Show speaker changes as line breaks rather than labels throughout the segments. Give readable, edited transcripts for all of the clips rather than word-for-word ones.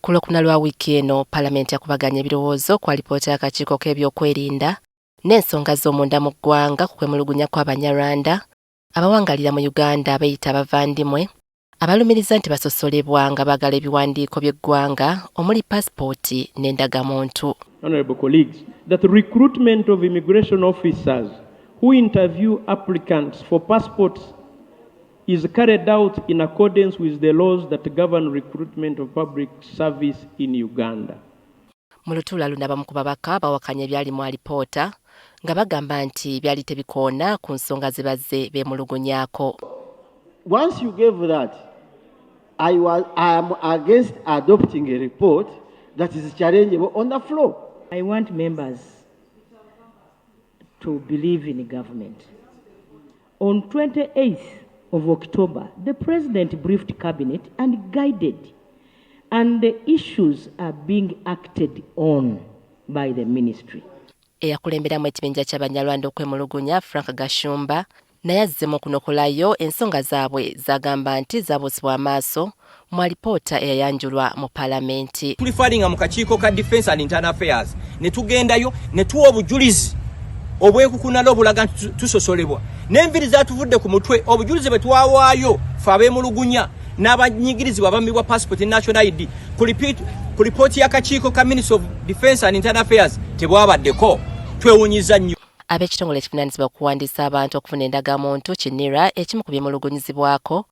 Ku Lwokuna lwa wiiki eno Paalamenti yakubaganya ebirowoozo kwa alipoota y'akakiiko k'ebyokwerinda n'ensonga z'omunda mu ggwanga ku kwemulugunya kw'Abanyarwanda abawangalira mu Uganda abeeyita abavandimwe abalumiriza nti basosolebwa nga baagala ebiwandiiko by'eggwanga omuli paasipooti n'endagamuntu.
Honourable colleagues, that the recruitment of immigration officers who interview applicants for passports is carried out in accordance with the laws that govern recruitment of public service in Uganda.
Mu lutuula luno abamu ku babaka bawakanya ebyali mu alipoota nga bagamba nti byali tebikoona ku nsonga ze bazze beemulugunyaako.
Once you gave that, I am against adopting a report that is challengeable on the floor.
I want members to believe in the government. On 28th of October, the President briefed Cabinet and guided, and the issues are being acted on by the ministry.
Eyakulemberamu ekibinja ky'Abanyarwanda okwemulugunya Frank Gashumba naye azzemu okunokolayo ensonga zaabwe zagamba nti zaabusibwa amaaso mu alipoota eyayanjulwa mu Paalamenti.
Tulifalinga mu kakiiko ka Defence and Internal Affairs ne tugendayo ne tuwa obujulizi obwekukunala obulaga nti tusosolebwa n'enviri zaatuvudde ku mutwe obujulizi bwe twawaayo fe abeemulugunya n'abanyigirizibwa abamibwa passport national ID ku lipooti y'akakiiko ka Ministry of Defence and Internal Affairs tebwabaddeko. Twewunyiza nnyo.
Ab'ekitongole ekivunaanyizibwa okuwandiisa abantu okufuna endagamuntu KINIRA ekimu ku byemulugunyizibwako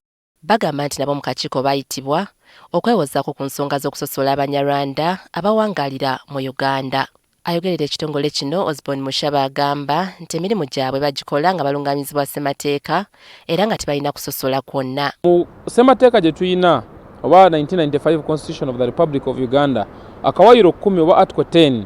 bagamba nti nabo mu kakiiko baayitibwa okwewozaako ku nsonga z'okusosola Abanyarwanda abawangalira mu Uganda. Ayogerera ekitongole kino Osborne Mushaba agamba nti emirimu gyabwe bagikola nga balungamizibwa ssemateeka era nga tebalina kusosola kwonna.
Mu ssemateeka gye tuyina oba 1995 Constitution of the Republic of Uganda akawaayiro 10 oba Article 10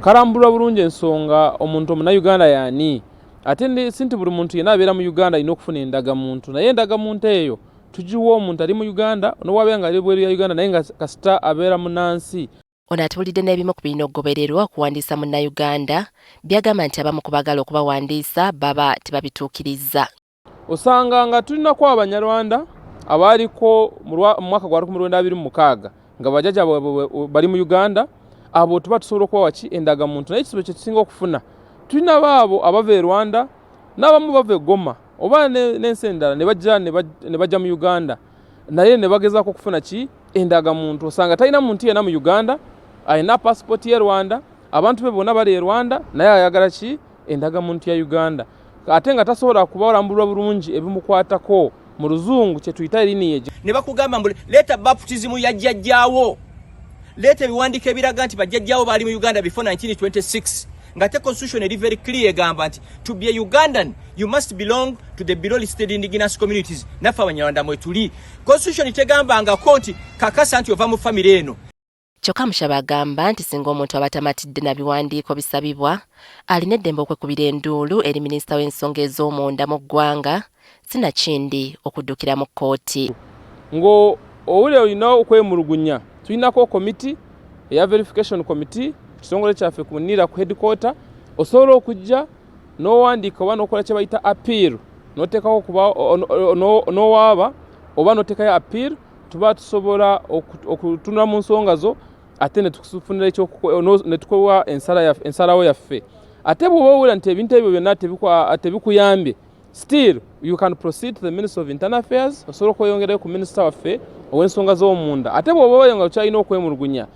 karambulwa bulungi ensonga omuntu omunayuganda yaani ate sinti buli muntu yenna abeera mu Uganda alina okufuna endagamuntu naye endagamuntu eyo tugiwa omuntu ali mu Uganda n'owabeera nga ali bweru ya Uganda naye nga kasita abeera munnansi.
Ono atubulidde n'ebimu ku birina okugobererwa okuwandiisa munnayuganda byagamba nti abamu ku baagala okubawandiisa baba tebabituukirizza.
Osanga nga tulinako Abanyarwanda abaaliko mu mwaka gwa 1926 nga bajjajja bali mu Uganda abo tuba tusobola okubawa ki endagamuntu naye ekizibu kye tusinga okufuna tulina baabo abava e Rwanda n'abamu bava e Goma oba n'ensi endala ne bajja mu Uganda naye ne bagezaako okufuna ki endagamuntu. Osanga talina muntu yenna mu Uganda alina passport y'e Rwanda abantu be bonna bali e Rwanda naye ayagala ki endagamuntu ya Uganda ate nga tasobola kubalambulwa bulungi ebimukwatako mu luzungu kye tuyita lineage.
Ne bakugamba mbu leeta baptism ya jjajjaawo leeta ebiwandiiko ebiraga nti bajjajjaawo baali mu Uganda before 1926 nga te constitution eri very clear egamba nti to be a Ugandan you must belong to the below listed indigenous communities. Naffe Abanyarwanda mwe tuli constitution tegambangako nti kakasa nti ova mu famire eno.
Kyokka Mushaba agamba nti singa omuntu aba tamatidde na biwandiiko bisabibwa alina eddembe okwekubira enduulu eri minisita w'ensonga ez'omunda mu ggwanga sinakindi okuddukira mu kkooti.
Ngo owuli olina okwemulugunya tulinako komiti eya verification committee kitongole kyaffe ku NIRA ku headquarter osobola okujja n'owandiika oba n'okola kye bayita appeal n'oteekako kuba n'owaaba oba n'oteekayo appeal tuba tusobola okutunula mu nsonga zo ate ne tukufunira ne tukowa ensalawo yaffe ate bw'oba owulira nti ebintu ebyo byonna tebikuyambye still you can proceed to the Minister of Internal Affairs osobola okweyongerayo ku minisita waffe ow'ensonga z'omunda ate bw'oba oyonga okyalina okwemulugunya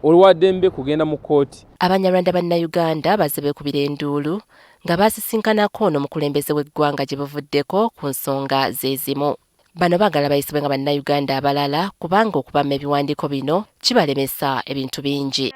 oliwaddembe kugenda mu kkooti.
Abanyarwanda bannayuganda bazze beekubira enduulu nga baasisinkanako n'omukulembeze w'eggwanga gye bavuddeko ku nsonga zeezimu. Bano baagala bayisibwe nga bannayuganda abalala kubanga okubamu ebiwandiiko bino kibalemesa ebintu bingi.